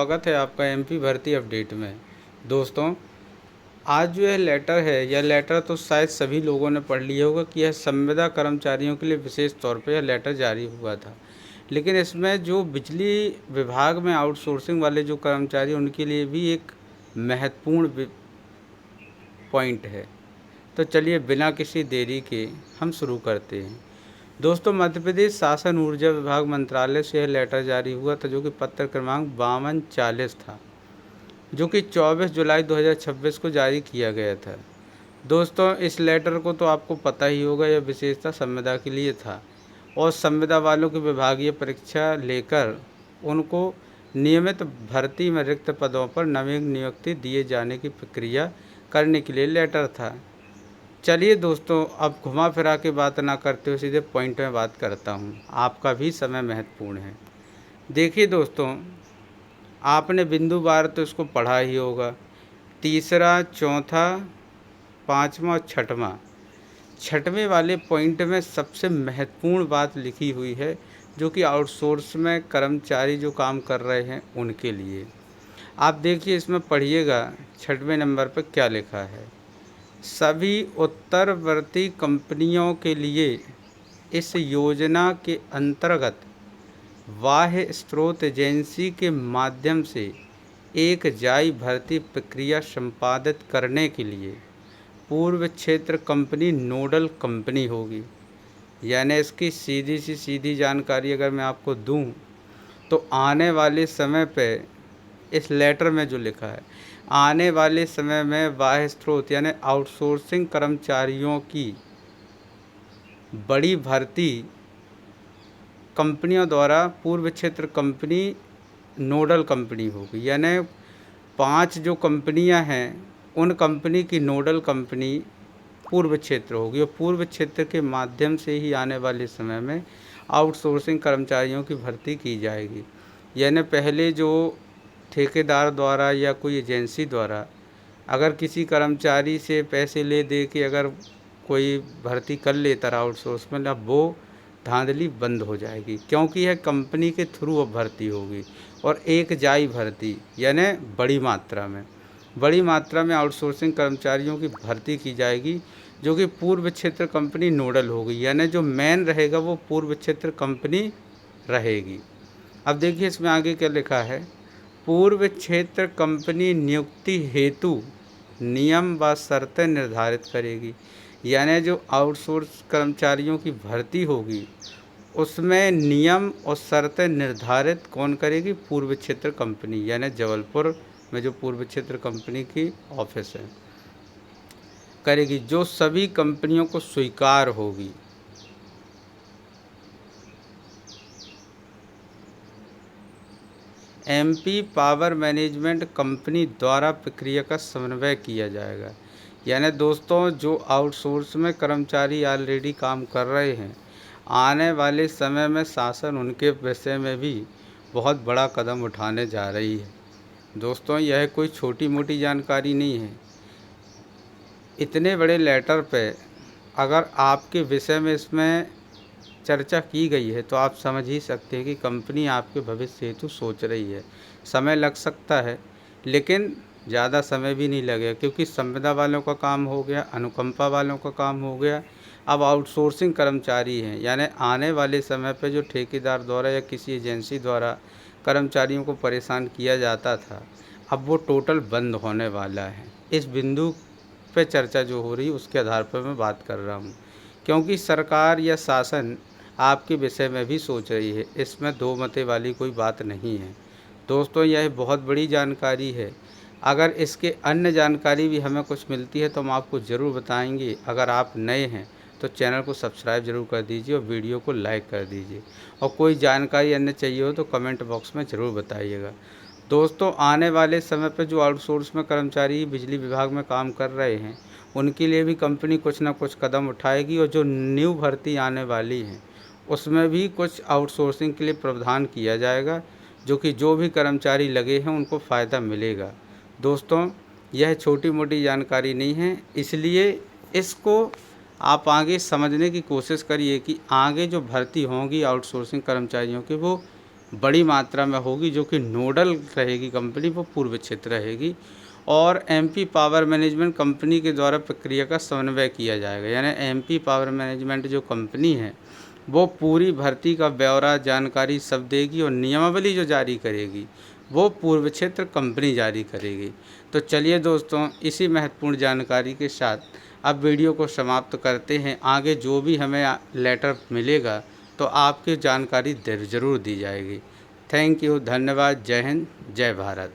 स्वागत है आपका एमपी भर्ती अपडेट में। दोस्तों, आज जो यह लेटर है, यह लेटर तो शायद सभी लोगों ने पढ़ लिया होगा कि यह संविदा कर्मचारियों के लिए विशेष तौर पे यह लेटर जारी हुआ था। लेकिन इसमें जो बिजली विभाग में आउटसोर्सिंग वाले जो कर्मचारी, उनके लिए भी एक महत्वपूर्ण पॉइंट है। तो चलिए बिना किसी देरी के हम शुरू करते हैं। दोस्तों, मध्य प्रदेश शासन ऊर्जा विभाग मंत्रालय से यह लेटर जारी हुआ था, जो कि पत्र क्रमांक 5240 था, जो कि 24 जुलाई 2026 को जारी किया गया था। दोस्तों, इस लेटर को तो आपको पता ही होगा, यह विशेषता संविदा के लिए था और संविदा वालों की विभागीय परीक्षा लेकर उनको नियमित भर्ती में रिक्त पदों पर नवीन नियुक्ति दिए जाने की प्रक्रिया करने के लिए लेटर था। चलिए दोस्तों, अब घुमा फिरा के बात ना करते हुए सीधे पॉइंट में बात करता हूँ। आपका भी समय महत्वपूर्ण है। देखिए दोस्तों, आपने बिंदुवार तो इसको पढ़ा ही होगा। तीसरा, चौथा, पाँचवा और छठवें वाले पॉइंट में सबसे महत्वपूर्ण बात लिखी हुई है, जो कि आउटसोर्स में कर्मचारी जो काम कर रहे हैं उनके लिए। आप देखिए, इसमें पढ़िएगा 6वें नंबर पर क्या लिखा है। सभी उत्तरवर्ती कंपनियों के लिए इस योजना के अंतर्गत बाह्य स्रोत एजेंसी के माध्यम से एक जाई भर्ती प्रक्रिया संपादित करने के लिए पूर्व क्षेत्र कंपनी नोडल कंपनी होगी। यानी इसकी सीधी जानकारी अगर मैं आपको दूं, तो आने वाले समय पे इस लेटर में जो लिखा है, आने वाले समय में बाह्य स्रोत यानी आउटसोर्सिंग कर्मचारियों की बड़ी भर्ती कंपनियों द्वारा पूर्व क्षेत्र कंपनी नोडल कंपनी होगी। यानी 5 जो कंपनियां हैं, उन कंपनी की नोडल कंपनी पूर्व क्षेत्र होगी और पूर्व क्षेत्र के माध्यम से ही आने वाले समय में आउटसोर्सिंग कर्मचारियों की भर्ती की जाएगी। यानी पहले जो ठेकेदार द्वारा या कोई एजेंसी द्वारा अगर किसी कर्मचारी से पैसे ले दे के अगर कोई भर्ती कर लेता रहा आउटसोर्स में, अब वो धांधली बंद हो जाएगी, क्योंकि यह कंपनी के थ्रू अब भर्ती होगी और एक जाई भर्ती यानी बड़ी मात्रा में आउटसोर्सिंग कर्मचारियों की भर्ती की जाएगी, जो कि पूर्व क्षेत्र कंपनी नोडल होगी। यानी जो मेन रहेगा वो पूर्व क्षेत्र कंपनी रहेगी। अब देखिए इसमें आगे क्या लिखा है। पूर्व क्षेत्र कंपनी नियुक्ति हेतु नियम व शर्तें निर्धारित करेगी। यानी जो आउटसोर्स कर्मचारियों की भर्ती होगी, उसमें नियम और शर्तें निर्धारित कौन करेगी? पूर्व क्षेत्र कंपनी, यानी जबलपुर में जो पूर्व क्षेत्र कंपनी की ऑफिस है, करेगी, जो सभी कंपनियों को स्वीकार होगी। एमपी पावर मैनेजमेंट कंपनी द्वारा प्रक्रिया का समन्वय किया जाएगा। यानी दोस्तों, जो आउटसोर्स में कर्मचारी ऑलरेडी काम कर रहे हैं, आने वाले समय में शासन उनके विषय में भी बहुत बड़ा कदम उठाने जा रही है। दोस्तों, यह कोई छोटी मोटी जानकारी नहीं है। इतने बड़े लेटर पे अगर आपके विषय में इसमें चर्चा की गई है, तो आप समझ ही सकते हैं कि कंपनी आपके भविष्य हेतु सोच रही है। समय लग सकता है, लेकिन ज़्यादा समय भी नहीं लगेगा, क्योंकि संविदा वालों का काम हो गया, अनुकंपा वालों का काम हो गया। अब आउटसोर्सिंग कर्मचारी हैं, यानी आने वाले समय पे जो ठेकेदार द्वारा या किसी एजेंसी द्वारा कर्मचारियों को परेशान किया जाता था, अब वो टोटल बंद होने वाला है। इस बिंदु पे चर्चा जो हो रही है उसके आधार पर मैं बात कर रहा हूँ, क्योंकि सरकार या शासन आपके विषय में भी सोच रही है। इसमें दो मते वाली कोई बात नहीं है। दोस्तों, यह बहुत बड़ी जानकारी है। अगर इसके अन्य जानकारी भी हमें कुछ मिलती है तो हम आपको ज़रूर बताएंगे। अगर आप नए हैं तो चैनल को सब्सक्राइब जरूर कर दीजिए और वीडियो को लाइक कर दीजिए, और कोई जानकारी अन्य चाहिए हो तो कमेंट बॉक्स में ज़रूर बताइएगा। दोस्तों, आने वाले समय पर जो आउटसोर्स में कर्मचारी बिजली विभाग में काम कर रहे हैं, उनके लिए भी कंपनी कुछ ना कुछ कदम उठाएगी, और जो न्यू भर्ती आने वाली है उसमें भी कुछ आउटसोर्सिंग के लिए प्रावधान किया जाएगा, जो कि जो भी कर्मचारी लगे हैं उनको फ़ायदा मिलेगा। दोस्तों, यह छोटी मोटी जानकारी नहीं है, इसलिए इसको आप आगे समझने की कोशिश करिए कि आगे जो भर्ती होंगी आउटसोर्सिंग कर्मचारियों की, वो बड़ी मात्रा में होगी, जो कि नोडल रहेगी कंपनी वो पूर्व क्षेत्र रहेगी। और एमपी पावर मैनेजमेंट कंपनी के द्वारा प्रक्रिया का समन्वय किया जाएगा। यानी एमपी पावर मैनेजमेंट जो कंपनी है वो पूरी भर्ती का ब्यौरा जानकारी सब देगी, और नियमावली जो जारी करेगी वो पूर्व क्षेत्र कंपनी जारी करेगी। तो चलिए दोस्तों, इसी महत्वपूर्ण जानकारी के साथ अब वीडियो को समाप्त करते हैं। आगे जो भी हमें लेटर मिलेगा तो आपकी जानकारी ज़रूर दी जाएगी। थैंक यू, धन्यवाद, जय हिंद, जय भारत।